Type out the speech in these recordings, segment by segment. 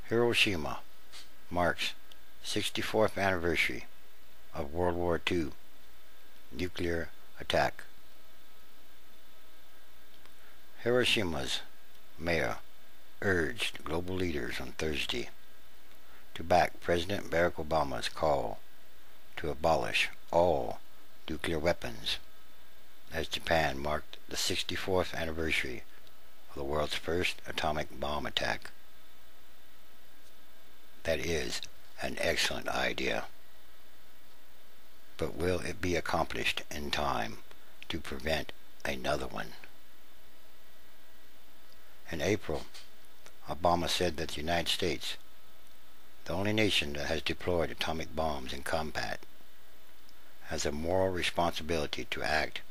Hiroshima marks 64th anniversary of World War II nuclear attack. Hiroshima's mayor urged global leaders on Thursday to back President Barack Obama's call to abolish all nuclear weapons as Japan marked the 64th anniversary of the world's first atomic bomb attack. That is an excellent idea. But will it be accomplished in time to prevent another one? In April, Obama said that the United States, the only nation that has deployed atomic bombs in combat, has a moral responsibility to act,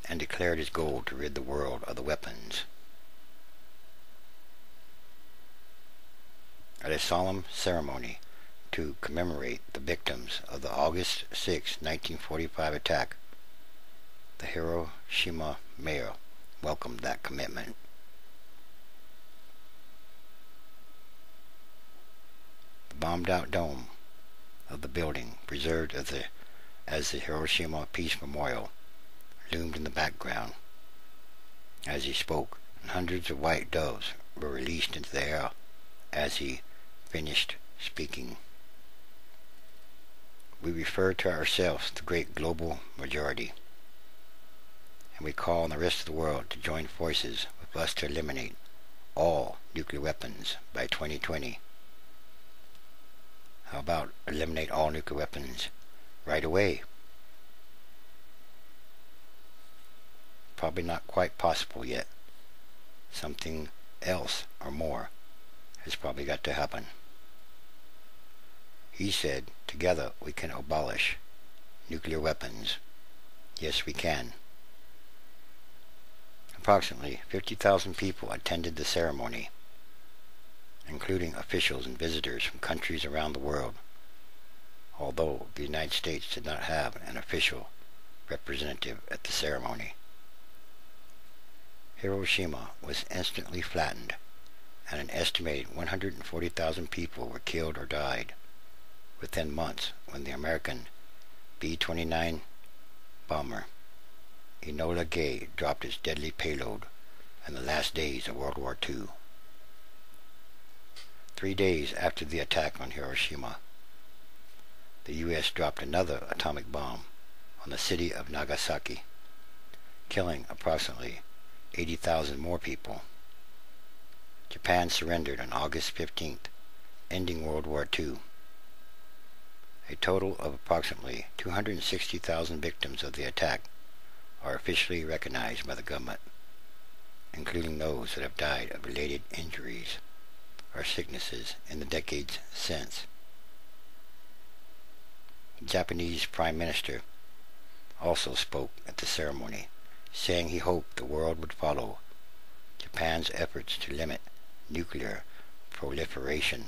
and declared his goal to rid the world of the weapons. At a solemn ceremony to commemorate the victims of the August 6, 1945 attack, the Hiroshima mayor welcomed that commitment. The bombed-out dome of the building, preserved as the Hiroshima Peace Memorial, loomed in the background as he spoke, and hundreds of white doves were released into the air as he finished speaking. We refer to ourselves the great global majority, and we call on the rest of the world to join forces with us to eliminate all nuclear weapons by 2020. How about eliminate all nuclear weapons right away? Probably not quite possible yet. Something else or more has probably got to happen. He said, together we can abolish nuclear weapons. Yes, we can. Approximately 50,000 people attended the ceremony, including officials and visitors from countries around the world, although the United States did not have an official representative at the ceremony. Hiroshima was instantly flattened, and an estimated 140,000 people were killed or died within months when the American B-29 bomber Enola Gay dropped its deadly payload in the last days of World War II. 3 days after the attack on Hiroshima, the U.S. dropped another atomic bomb on the city of Nagasaki, killing approximately 80,000 more people. Japan surrendered on August 15th, ending World War II. A total of approximately 260,000 victims of the attack are officially recognized by the government, including those that have died of related injuries or sicknesses in the decades since. The Japanese Prime Minister also spoke at the ceremony, saying he hoped the world would follow Japan's efforts to limit nuclear proliferation.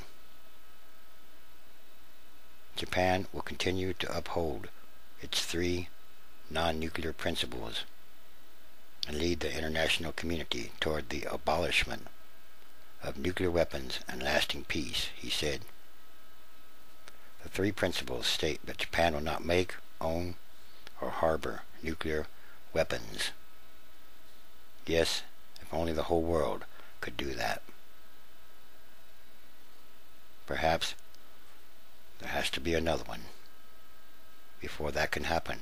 Japan will continue to uphold its 3 non-nuclear principles and lead the international community toward the abolishment of nuclear weapons and lasting peace, he said. The 3 principles state that Japan will not make, own, or harbor nuclear weapons. Yes, if only the whole world could do that. Perhaps there has to be another one before that can happen.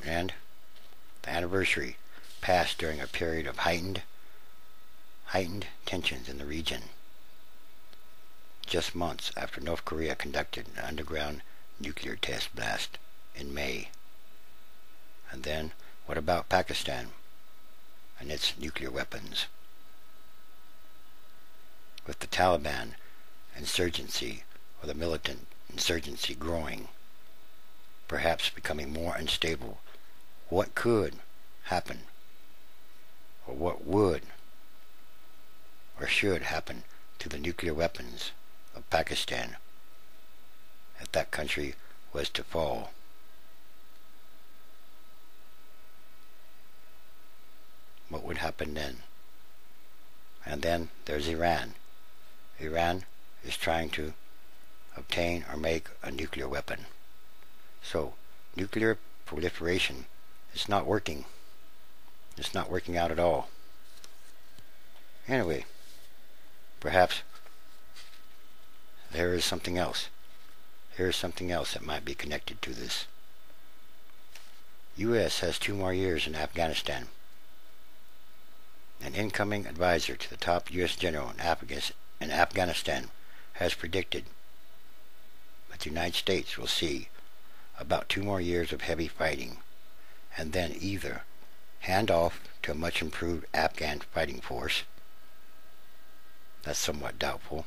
And the anniversary passed during a period of heightened tensions in the region, just months after North Korea conducted an underground nuclear test blast in May. And then, what about Pakistan and its nuclear weapons? With the Taliban insurgency, or the militant insurgency, growing, perhaps becoming more unstable, what could happen, or what would or should happen to the nuclear weapons of Pakistan if that country was to fall? happen then. And then there's Iran. Iran is trying to obtain or make a nuclear weapon. So, nuclear proliferation is not working. It's not working out at all. Anyway, perhaps there is something else. Here's something else that might be connected to this. U.S. has 2 more years in Afghanistan. An incoming advisor to the top U.S. general in Afghanistan has predicted that the United States will see about 2 more years of heavy fighting, and then either hand off to a much improved Afghan fighting force, that's somewhat doubtful,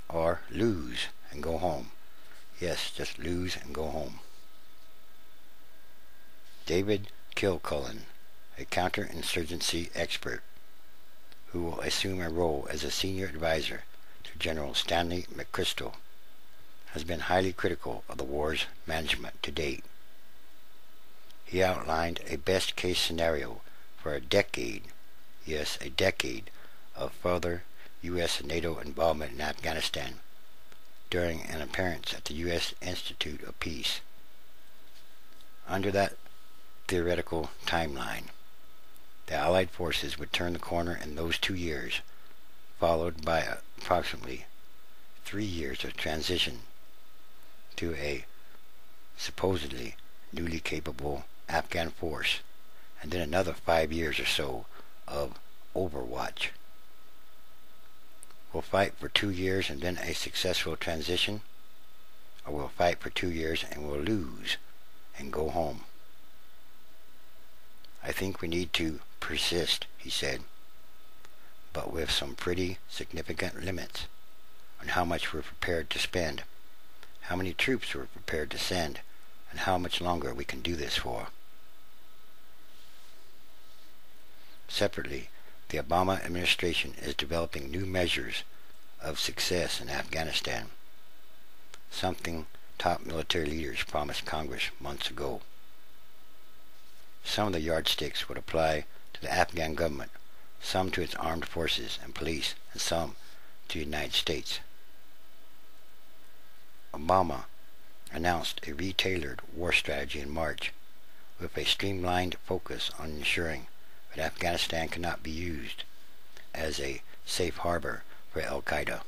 or lose and go home. Yes, just lose and go home. David Kilcullen, a counterinsurgency expert, who will assume a role as a senior advisor to General Stanley McChrystal, has been highly critical of the war's management to date. He outlined a best-case scenario for a decade, yes, a decade, of further U.S. and NATO involvement in Afghanistan during an appearance at the U.S. Institute of Peace. Under that theoretical timeline, the Allied forces would turn the corner in those 2 years, followed by approximately 3 years of transition to a supposedly newly capable Afghan force, and then another 5 years or so of overwatch. We'll fight for 2 years and then a successful transition, or we'll fight for 2 years and we'll lose and go home. I think we need to persist, he said, but with some pretty significant limits on how much we're prepared to spend, how many troops we're prepared to send, and how much longer we can do this for. Separately, the Obama administration is developing new measures of success in Afghanistan, something top military leaders promised Congress months ago. Some of the yardsticks would apply to the Afghan government, some to its armed forces and police, and some to the United States. Obama announced a retailored war strategy in March, with a streamlined focus on ensuring that Afghanistan cannot be used as a safe harbor for Al-Qaeda.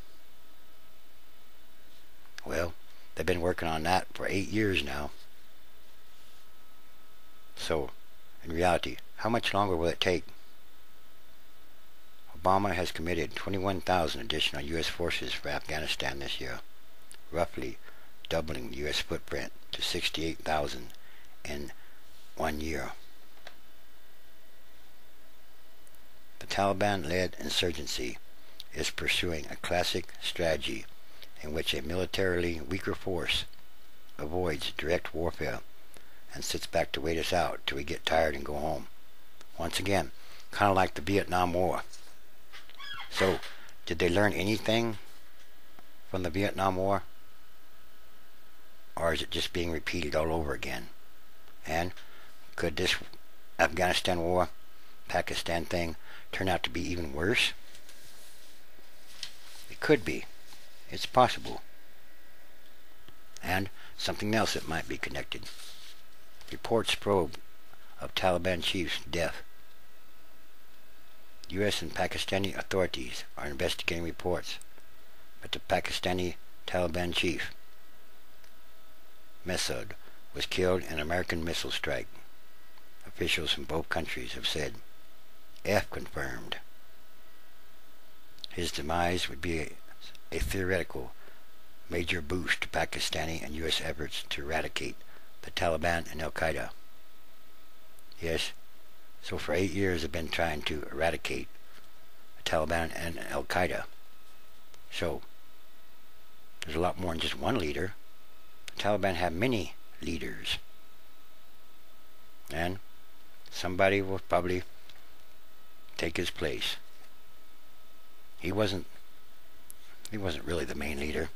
Well, they've been working on that for 8 years now. So, in reality, how much longer will it take? Obama has committed 21,000 additional U.S. forces for Afghanistan this year, roughly doubling the U.S. footprint to 68,000 in 1 year. The Taliban-led insurgency is pursuing a classic strategy in which a militarily weaker force avoids direct warfare and sits back to wait us out till we get tired and go home. Once again, kind of like the Vietnam War. So, did they learn anything from the Vietnam War? Or is it just being repeated all over again? And could this Afghanistan war, Pakistan thing, turn out to be even worse? It could be. It's possible. And something else that might be connected. Reports probe of Taliban chief's death. U.S. and Pakistani authorities are investigating reports that the Pakistani Taliban chief, Masood, was killed in an American missile strike. Officials from both countries have said. F confirmed. His demise would be a theoretical major boost to Pakistani and U.S. efforts to eradicate the Taliban and Al-Qaeda. Yes, so for 8 years they've been trying to eradicate the Taliban and Al-Qaeda. So, there's a lot more than just one leader. The Taliban have many leaders. And somebody will probably take his place. He wasn't really the main leader.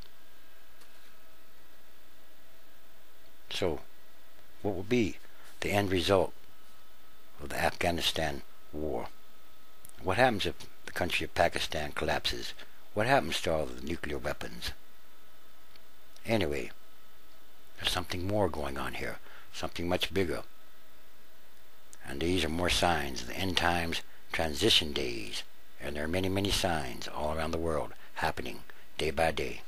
So, what will be the end result of the Afghanistan war? What happens if the country of Pakistan collapses? What happens to all the nuclear weapons? Anyway, there's something more going on here, something much bigger. And these are more signs of the end times transition days. And there are many, many signs all around the world happening day by day.